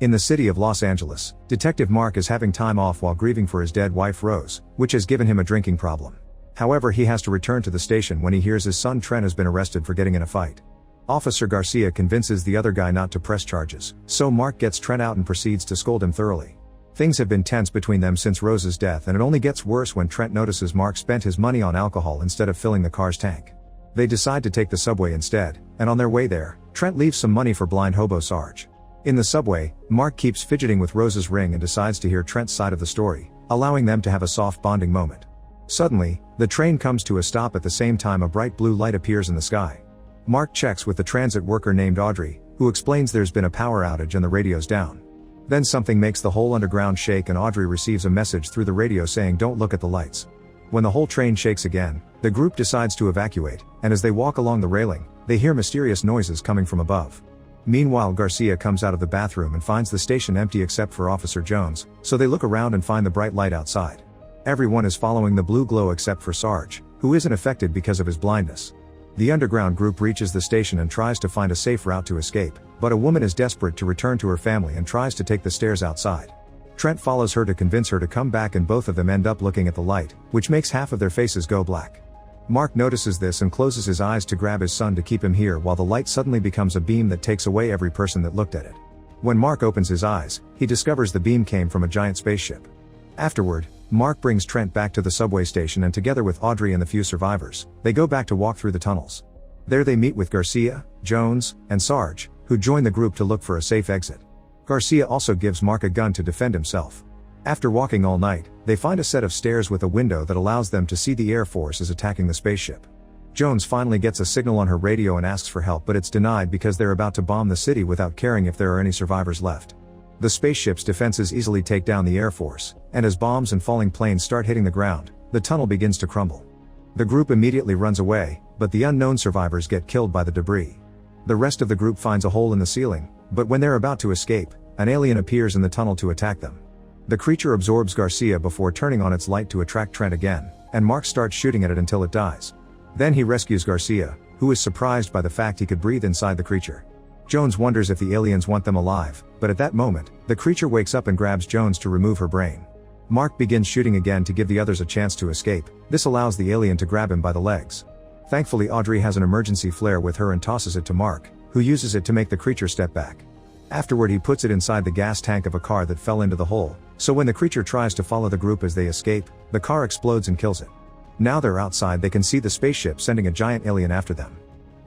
In the city of Los Angeles, Detective Mark is having time off while grieving for his dead wife Rose, which has given him a drinking problem. However, he has to return to the station when he hears his son Trent has been arrested for getting in a fight. Officer Garcia convinces the other guy not to press charges, so Mark gets Trent out and proceeds to scold him thoroughly. Things have been tense between them since Rose's death, and it only gets worse when Trent notices Mark spent his money on alcohol instead of filling the car's tank. They decide to take the subway instead, and on their way there, Trent leaves some money for blind hobo Sarge. In the subway, Mark keeps fidgeting with Rose's ring and decides to hear Trent's side of the story, allowing them to have a soft bonding moment. Suddenly, the train comes to a stop at the same time a bright blue light appears in the sky. Mark checks with the transit worker named Audrey, who explains there's been a power outage and the radio's down. Then something makes the whole underground shake and Audrey receives a message through the radio saying don't look at the lights. When the whole train shakes again, the group decides to evacuate, and as they walk along the railing, they hear mysterious noises coming from above. Meanwhile, Garcia comes out of the bathroom and finds the station empty except for Officer Jones, so they look around and find the bright light outside. Everyone is following the blue glow except for Sarge, who isn't affected because of his blindness. The underground group reaches the station and tries to find a safe route to escape, but a woman is desperate to return to her family and tries to take the stairs outside. Trent follows her to convince her to come back, and both of them end up looking at the light, which makes half of their faces go black. Mark notices this and closes his eyes to grab his son to keep him here while the light suddenly becomes a beam that takes away every person that looked at it. When Mark opens his eyes, he discovers the beam came from a giant spaceship. Afterward, Mark brings Trent back to the subway station, and together with Audrey and the few survivors, they go back to walk through the tunnels. There they meet with Garcia, Jones, and Sarge, who join the group to look for a safe exit. Garcia also gives Mark a gun to defend himself. After walking all night, they find a set of stairs with a window that allows them to see the Air Force is attacking the spaceship. Jones finally gets a signal on her radio and asks for help, but it's denied because they're about to bomb the city without caring if there are any survivors left. The spaceship's defenses easily take down the Air Force, and as bombs and falling planes start hitting the ground, the tunnel begins to crumble. The group immediately runs away, but the unknown survivors get killed by the debris. The rest of the group finds a hole in the ceiling, but when they're about to escape, an alien appears in the tunnel to attack them. The creature absorbs Garcia before turning on its light to attract Trent again, and Mark starts shooting at it until it dies. Then he rescues Garcia, who is surprised by the fact he could breathe inside the creature. Jones wonders if the aliens want them alive, but at that moment, the creature wakes up and grabs Jones to remove her brain. Mark begins shooting again to give the others a chance to escape. This allows the alien to grab him by the legs. Thankfully, Audrey has an emergency flare with her and tosses it to Mark, who uses it to make the creature step back. Afterward, he puts it inside the gas tank of a car that fell into the hole, so when the creature tries to follow the group as they escape, the car explodes and kills it. Now they're outside, they can see the spaceship sending a giant alien after them.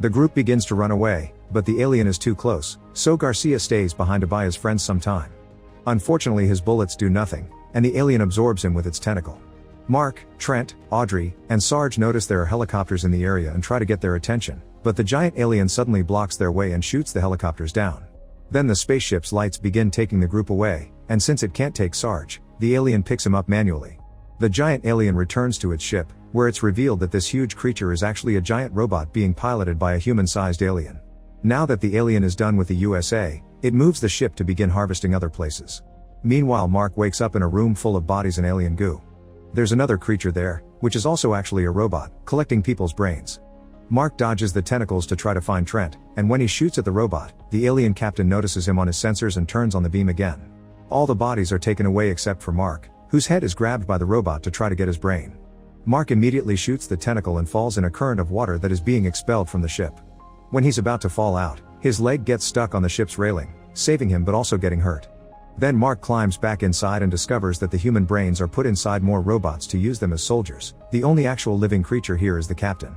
The group begins to run away, but the alien is too close, so Garcia stays behind to buy his friends some time. Unfortunately, his bullets do nothing, and the alien absorbs him with its tentacle. Mark, Trent, Audrey, and Sarge notice there are helicopters in the area and try to get their attention, but the giant alien suddenly blocks their way and shoots the helicopters down. Then the spaceship's lights begin taking the group away, and since it can't take Sarge, the alien picks him up manually. The giant alien returns to its ship, where it's revealed that this huge creature is actually a giant robot being piloted by a human-sized alien. Now that the alien is done with the USA, it moves the ship to begin harvesting other places. Meanwhile, Mark wakes up in a room full of bodies and alien goo. There's another creature there, which is also actually a robot, collecting people's brains. Mark dodges the tentacles to try to find Trent, and when he shoots at the robot, the alien captain notices him on his sensors and turns on the beam again. All the bodies are taken away except for Mark, whose head is grabbed by the robot to try to get his brain. Mark immediately shoots the tentacle and falls in a current of water that is being expelled from the ship. When he's about to fall out, his leg gets stuck on the ship's railing, saving him but also getting hurt. Then Mark climbs back inside and discovers that the human brains are put inside more robots to use them as soldiers. The only actual living creature here is the captain.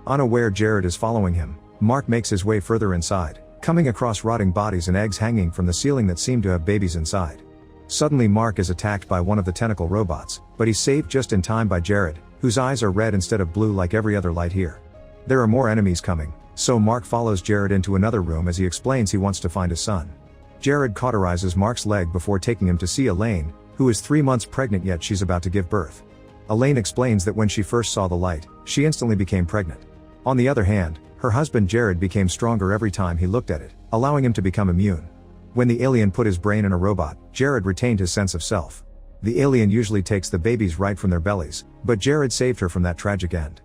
Unaware Jared is following him, Mark makes his way further inside, coming across rotting bodies and eggs hanging from the ceiling that seem to have babies inside. Suddenly Mark is attacked by one of the tentacle robots, but he's saved just in time by Jared, whose eyes are red instead of blue like every other light here. There are more enemies coming, so Mark follows Jared into another room as he explains he wants to find his son. Jared cauterizes Mark's leg before taking him to see Elaine, who is 3 months pregnant yet she's about to give birth. Elaine explains that when she first saw the light, she instantly became pregnant. On the other hand, her husband Jared became stronger every time he looked at it, allowing him to become immune. When the alien put his brain in a robot, Jared retained his sense of self. The alien usually takes the babies right from their bellies, but Jared saved her from that tragic end.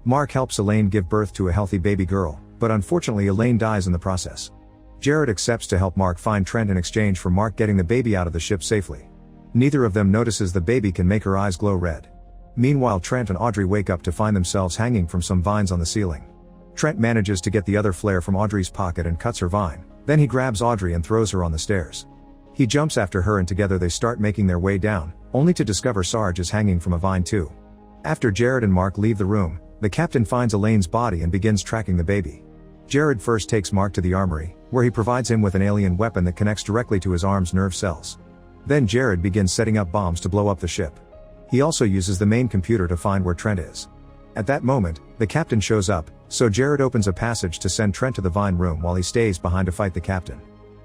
Mark helps Elaine give birth to a healthy baby girl, but unfortunately Elaine dies in the process. Jared accepts to help Mark find Trent in exchange for Mark getting the baby out of the ship safely. Neither of them notices the baby can make her eyes glow red. Meanwhile, Trent and Audrey wake up to find themselves hanging from some vines on the ceiling. Trent manages to get the other flare from Audrey's pocket and cuts her vine, then he grabs Audrey and throws her on the stairs. He jumps after her and together they start making their way down, only to discover Sarge is hanging from a vine too. After Jared and Mark leave the room, the captain finds Elaine's body and begins tracking the baby. Jared first takes Mark to the armory, where he provides him with an alien weapon that connects directly to his arm's nerve cells. Then Jared begins setting up bombs to blow up the ship. He also uses the main computer to find where Trent is. At that moment, the captain shows up, so Jared opens a passage to send Trent to the vine room while he stays behind to fight the captain.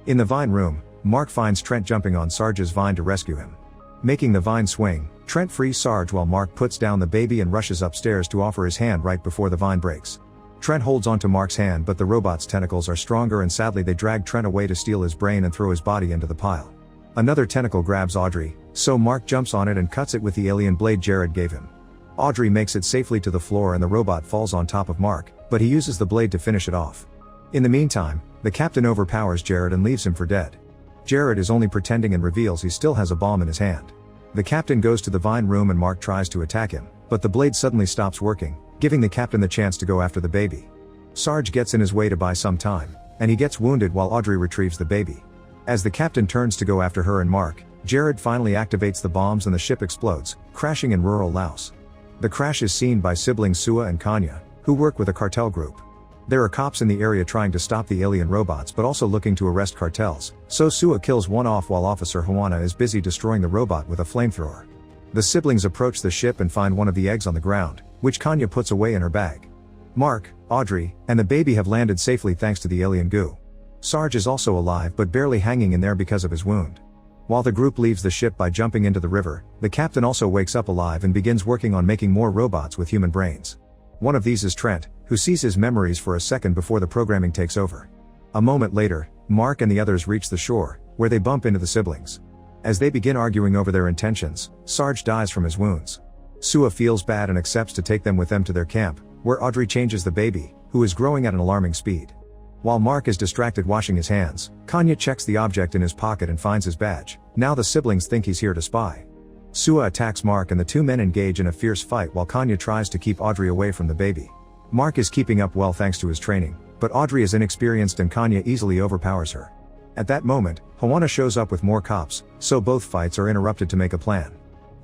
In the vine room, Mark finds Trent jumping on Sarge's vine to rescue him. Making the vine swing, Trent frees Sarge while Mark puts down the baby and rushes upstairs to offer his hand right before the vine breaks. Trent holds onto Mark's hand, but the robot's tentacles are stronger and sadly they drag Trent away to steal his brain and throw his body into the pile. Another tentacle grabs Audrey, so Mark jumps on it and cuts it with the alien blade Jared gave him. Audrey makes it safely to the floor and the robot falls on top of Mark, but he uses the blade to finish it off. In the meantime, the captain overpowers Jared and leaves him for dead. Jared is only pretending and reveals he still has a bomb in his hand. The captain goes to the vine room and Mark tries to attack him, but the blade suddenly stops working, giving the captain the chance to go after the baby. Sarge gets in his way to buy some time, and he gets wounded while Audrey retrieves the baby. As the captain turns to go after her and Mark, Jared finally activates the bombs and the ship explodes, crashing in rural Laos. The crash is seen by siblings Sua and Kanya, who work with a cartel group. There are cops in the area trying to stop the alien robots but also looking to arrest cartels, so Sua kills one off while Officer Juana is busy destroying the robot with a flamethrower. The siblings approach the ship and find one of the eggs on the ground, which Kanya puts away in her bag. Mark, Audrey, and the baby have landed safely thanks to the alien goo. Sarge is also alive but barely hanging in there because of his wound. While the group leaves the ship by jumping into the river, the captain also wakes up alive and begins working on making more robots with human brains. One of these is Trent, who sees his memories for a second before the programming takes over. A moment later, Mark and the others reach the shore, where they bump into the siblings. As they begin arguing over their intentions, Sarge dies from his wounds. Sua feels bad and accepts to take them with them to their camp, where Audrey changes the baby, who is growing at an alarming speed. While Mark is distracted washing his hands, Kanya checks the object in his pocket and finds his badge. Now the siblings think he's here to spy. Sua attacks Mark and the two men engage in a fierce fight while Kanya tries to keep Audrey away from the baby. Mark is keeping up well thanks to his training, but Audrey is inexperienced and Kanya easily overpowers her. At that moment, Juana shows up with more cops, so both fights are interrupted to make a plan.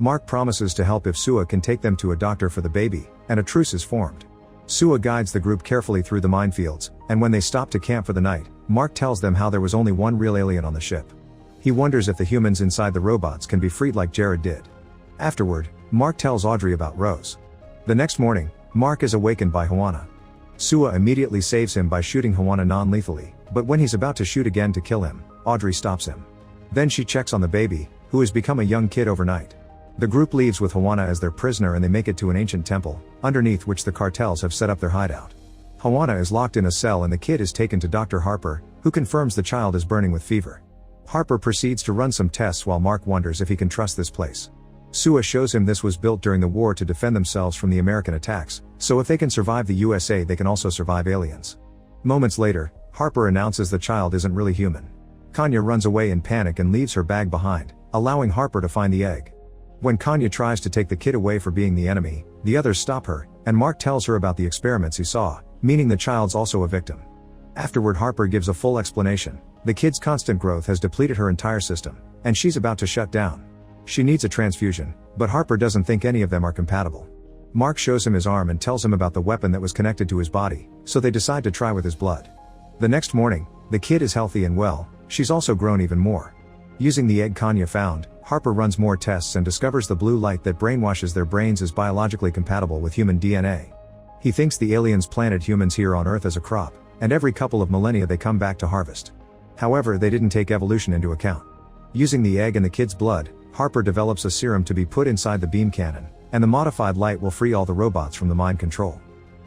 Mark promises to help if Sua can take them to a doctor for the baby, and a truce is formed. Sua guides the group carefully through the minefields, and when they stop to camp for the night, Mark tells them how there was only one real alien on the ship. He wonders if the humans inside the robots can be freed like Jared did. Afterward, Mark tells Audrey about Rose. The next morning, Mark is awakened by Juana. Sua immediately saves him by shooting Juana non-lethally, but when he's about to shoot again to kill him, Audrey stops him. Then she checks on the baby, who has become a young kid overnight. The group leaves with Juana as their prisoner and they make it to an ancient temple, underneath which the cartels have set up their hideout. Juana is locked in a cell and the kid is taken to Dr. Harper, who confirms the child is burning with fever. Harper proceeds to run some tests while Mark wonders if he can trust this place. Sua shows him this was built during the war to defend themselves from the American attacks, so if they can survive the USA they can also survive aliens. Moments later, Harper announces the child isn't really human. Kanya runs away in panic and leaves her bag behind, allowing Harper to find the egg. When Kanya tries to take the kid away for being the enemy, the others stop her, and Mark tells her about the experiments he saw, meaning the child's also a victim. Afterward, Harper gives a full explanation. The kid's constant growth has depleted her entire system, and she's about to shut down. She needs a transfusion, but Harper doesn't think any of them are compatible. Mark shows him his arm and tells him about the weapon that was connected to his body, so they decide to try with his blood. The next morning, the kid is healthy and well, she's also grown even more. Using the egg Kanya found, Harper runs more tests and discovers the blue light that brainwashes their brains is biologically compatible with human DNA. He thinks the aliens planted humans here on Earth as a crop, and every couple of millennia they come back to harvest. However, they didn't take evolution into account. Using the egg and the kid's blood, Harper develops a serum to be put inside the beam cannon, and the modified light will free all the robots from the mind control.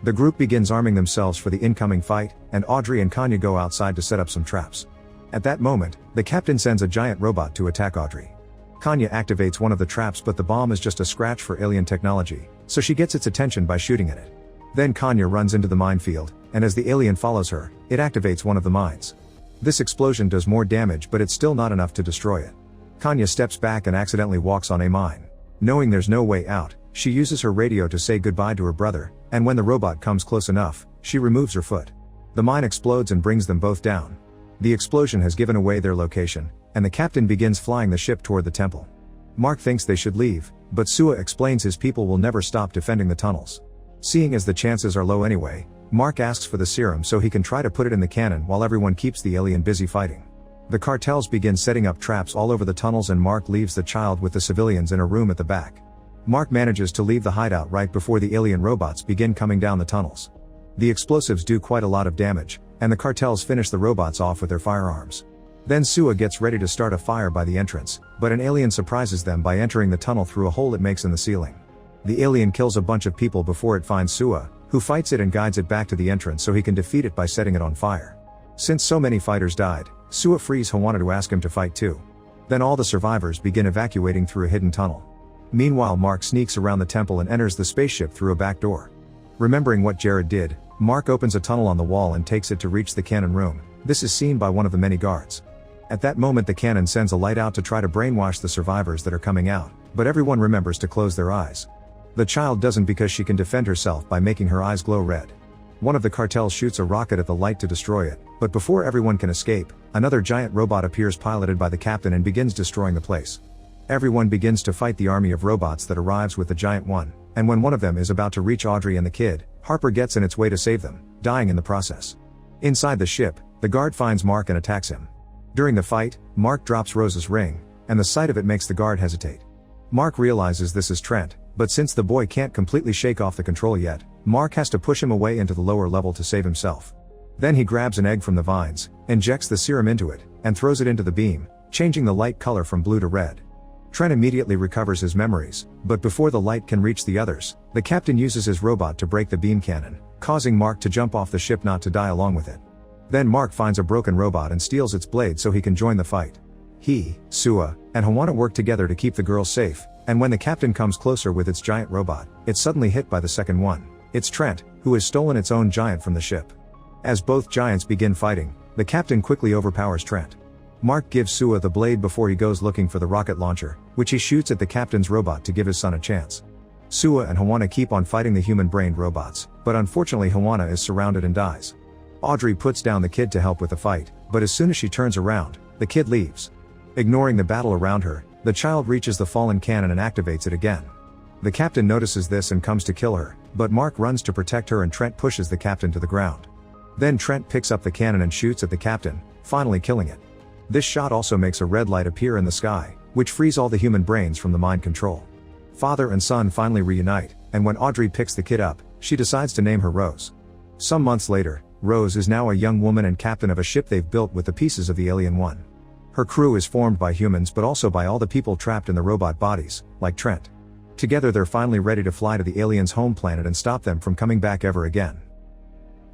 The group begins arming themselves for the incoming fight, and Audrey and Kanya go outside to set up some traps. At that moment, the captain sends a giant robot to attack Audrey. Kanya activates one of the traps, but the bomb is just a scratch for alien technology, so she gets its attention by shooting at it. Then Kanya runs into the minefield, and as the alien follows her, it activates one of the mines. This explosion does more damage, but it's still not enough to destroy it. Kanya steps back and accidentally walks on a mine. Knowing there's no way out, she uses her radio to say goodbye to her brother, and when the robot comes close enough, she removes her foot. The mine explodes and brings them both down. The explosion has given away their location, and the captain begins flying the ship toward the temple. Mark thinks they should leave, but Sua explains his people will never stop defending the tunnels. Seeing as the chances are low anyway, Mark asks for the serum so he can try to put it in the cannon while everyone keeps the alien busy fighting. The cartels begin setting up traps all over the tunnels and Mark leaves the child with the civilians in a room at the back. Mark manages to leave the hideout right before the alien robots begin coming down the tunnels. The explosives do quite a lot of damage, and the cartels finish the robots off with their firearms. Then Sua gets ready to start a fire by the entrance, but an alien surprises them by entering the tunnel through a hole it makes in the ceiling. The alien kills a bunch of people before it finds Sua, who fights it and guides it back to the entrance so he can defeat it by setting it on fire. Since so many fighters died, Sua frees Hawana to ask him to fight too. Then all the survivors begin evacuating through a hidden tunnel. Meanwhile, Mark sneaks around the temple and enters the spaceship through a back door. Remembering what Jared did, Mark opens a tunnel on the wall and takes it to reach the cannon room. This is seen by one of the many guards. At that moment, the cannon sends a light out to try to brainwash the survivors that are coming out, but everyone remembers to close their eyes. The child doesn't because she can defend herself by making her eyes glow red. One of the cartels shoots a rocket at the light to destroy it, but before everyone can escape, another giant robot appears piloted by the captain and begins destroying the place. Everyone begins to fight the army of robots that arrives with the giant one, and when one of them is about to reach Audrey and the kid, Harper gets in its way to save them, dying in the process. Inside the ship, the guard finds Mark and attacks him. During the fight, Mark drops Rose's ring, and the sight of it makes the guard hesitate. Mark realizes this is Trent, but since the boy can't completely shake off the control yet, Mark has to push him away into the lower level to save himself. Then he grabs an egg from the vines, injects the serum into it, and throws it into the beam, changing the light color from blue to red. Trent immediately recovers his memories, but before the light can reach the others, the captain uses his robot to break the beam cannon, causing Mark to jump off the ship not to die along with it. Then Mark finds a broken robot and steals its blade so he can join the fight. He, Sua, and Hawana work together to keep the girls safe, and when the captain comes closer with its giant robot, it's suddenly hit by the second one. It's Trent, who has stolen its own giant from the ship. As both giants begin fighting, the captain quickly overpowers Trent. Mark gives Sua the blade before he goes looking for the rocket launcher, which he shoots at the captain's robot to give his son a chance. Sua and Hawana keep on fighting the human-brained robots, but unfortunately Hawana is surrounded and dies. Audrey puts down the kid to help with the fight, but as soon as she turns around, the kid leaves. Ignoring the battle around her, the child reaches the fallen cannon and activates it again. The captain notices this and comes to kill her, but Mark runs to protect her and Trent pushes the captain to the ground. Then Trent picks up the cannon and shoots at the captain, finally killing it. This shot also makes a red light appear in the sky, which frees all the human brains from the mind control. Father and son finally reunite, and when Audrey picks the kid up, she decides to name her Rose. Some months later, Rose is now a young woman and captain of a ship they've built with the pieces of the Alien One. Her crew is formed by humans but also by all the people trapped in the robot bodies, like Trent. Together they're finally ready to fly to the aliens' home planet and stop them from coming back ever again.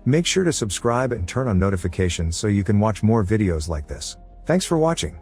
Make sure to subscribe and turn on notifications so you can watch more videos like this. Thanks for watching.